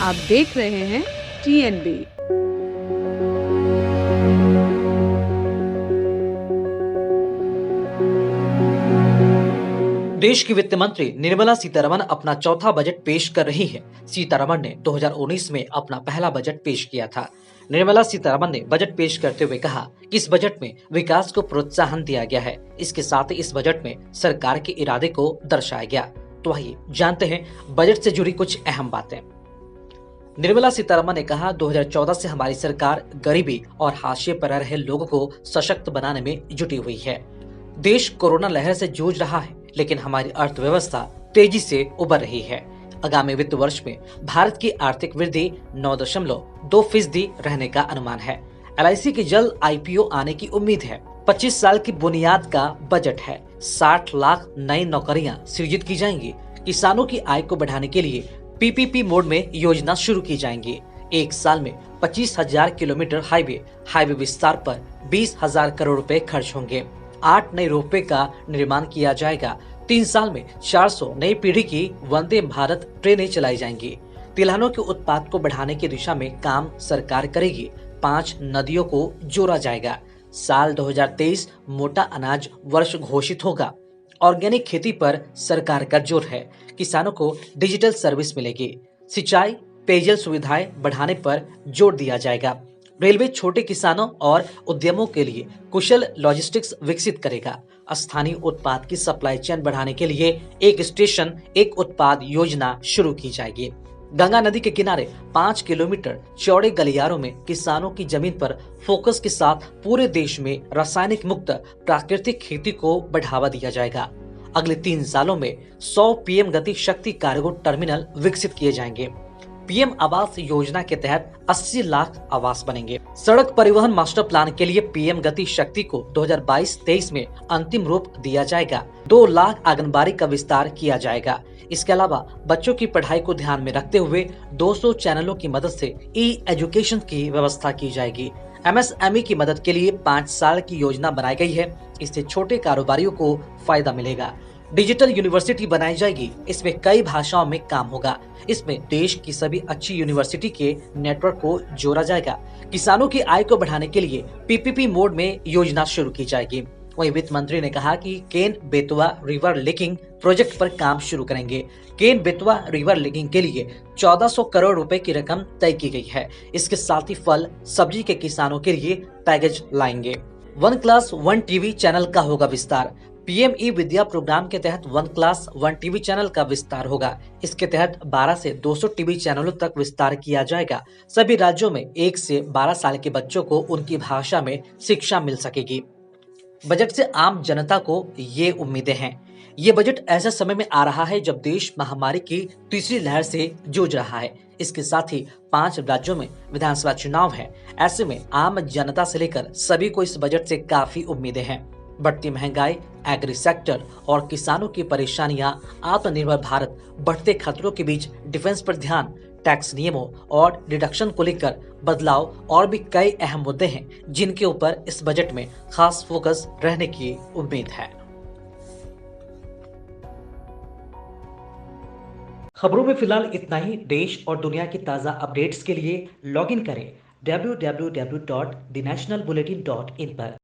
आप देख रहे हैं TNB। देश की वित्त मंत्री निर्मला सीतारमण अपना चौथा बजट पेश कर रही हैं। सीतारमण ने 2019 में अपना पहला बजट पेश किया था। निर्मला सीतारमण ने बजट पेश करते हुए कहा कि इस बजट में विकास को प्रोत्साहन दिया गया है। इसके साथ ही इस बजट में सरकार के इरादे को दर्शाया गया। तो आइए जानते हैं बजट से जुड़ी कुछ अहम बातें। निर्मला सीतारमण ने कहा, 2014 से हमारी सरकार गरीबी और हाशिए पर रह रहे लोगों को सशक्त बनाने में जुटी हुई है। देश कोरोना लहर से जूझ रहा है, लेकिन हमारी अर्थव्यवस्था तेजी से उभर रही है। आगामी वित्त वर्ष में भारत की आर्थिक वृद्धि 9.2% रहने का अनुमान है। LIC की जल्द IPO आने की उम्मीद है। 25 साल की बुनियाद का बजट है। 60 लाख नई नौकरियां सृजित की जाएंगी। किसानों की आय को बढ़ाने के लिए PPP मोड में योजना शुरू की जाएंगी। एक साल में 25,000 किलोमीटर हाईवे विस्तार पर 20,000 करोड़ रुपए खर्च होंगे। 8 नए रोपवे का निर्माण किया जाएगा। 3 साल में 400 नई पीढ़ी की वंदे भारत ट्रेनें चलाई जाएंगी। तिलहनों के उत्पाद को बढ़ाने की दिशा में काम सरकार करेगी। 5 नदियों को जोड़ा जाएगा। साल 2023 मोटा अनाज वर्ष घोषित होगा। ऑर्गेनिक खेती पर सरकार का जोर है। किसानों को डिजिटल सर्विस मिलेगी। सिंचाई पेयजल सुविधाएं बढ़ाने पर जोर दिया जाएगा। रेलवे छोटे किसानों और उद्यमों के लिए कुशल लॉजिस्टिक्स विकसित करेगा। स्थानीय उत्पाद की सप्लाई चेन बढ़ाने के लिए एक स्टेशन एक उत्पाद योजना शुरू की जाएगी। गंगा नदी के किनारे 5 किलोमीटर चौड़े गलियारों में किसानों की जमीन पर फोकस के साथ पूरे देश में रासायनिक मुक्त प्राकृतिक खेती को बढ़ावा दिया जाएगा। अगले 3 सालों में 100 PM गति शक्ति कार्गो टर्मिनल विकसित किए जाएंगे। PM आवास योजना के तहत 80 लाख आवास बनेंगे। सड़क परिवहन मास्टर प्लान के लिए PM गति शक्ति को 2022-23 में अंतिम रूप दिया जाएगा। 2 लाख आंगनबाड़ी का विस्तार किया जाएगा। इसके अलावा बच्चों की पढ़ाई को ध्यान में रखते हुए 200 चैनलों की मदद से एजुकेशन की व्यवस्था की जाएगी। MSME की मदद के लिए 5 साल की योजना बनाई गई है। इससे छोटे कारोबारियों को फायदा मिलेगा। डिजिटल यूनिवर्सिटी बनाई जाएगी। इसमें कई भाषाओं में काम होगा। इसमें देश की सभी अच्छी यूनिवर्सिटी के नेटवर्क को जोड़ा जाएगा। किसानों की आय को बढ़ाने के लिए PPP मोड में योजना शुरू की जाएगी। वहीं वित्त मंत्री ने कहा कि Ken Betwa river linking project पर काम शुरू करेंगे। केन बेतवा रिवर लिंकिंग के लिए 1400 करोड़ रुपए की रकम तय की गई है। इसके साथ ही फल सब्जी के किसानों के लिए पैकेज लाएंगे। 1 क्लास 1 TV चैनल का होगा विस्तार। PM विद्या प्रोग्राम के तहत 1 क्लास 1 TV चैनल का विस्तार होगा। इसके तहत 12 से 200 TV चैनलों तक विस्तार किया जाएगा। सभी राज्यों में 1 से 12 साल के बच्चों को उनकी भाषा में शिक्षा मिल सकेगी। बजट से आम जनता को ये उम्मीदें हैं। ये बजट ऐसे समय में आ रहा है जब देश महामारी की तीसरी लहर से जूझ रहा है। इसके साथ ही 5 राज्यों में विधानसभा चुनाव है। ऐसे में आम जनता से लेकर सभी को इस बजट से काफी उम्मीदें हैं। बढ़ती महंगाई, एग्री सेक्टर और किसानों की परेशानियां, आत्मनिर्भर भारत, बढ़ते खतरों के बीच डिफेंस पर ध्यान, टैक्स नियमों और डिडक्शन को लेकर बदलाव और भी कई अहम मुद्दे हैं जिनके ऊपर इस बजट में खास फोकस रहने की उम्मीद है। खबरों में फिलहाल इतना ही। देश और दुनिया की ताजा अपडेट्स के लिए लॉग इन करें www.thenationalbulletin.in पर।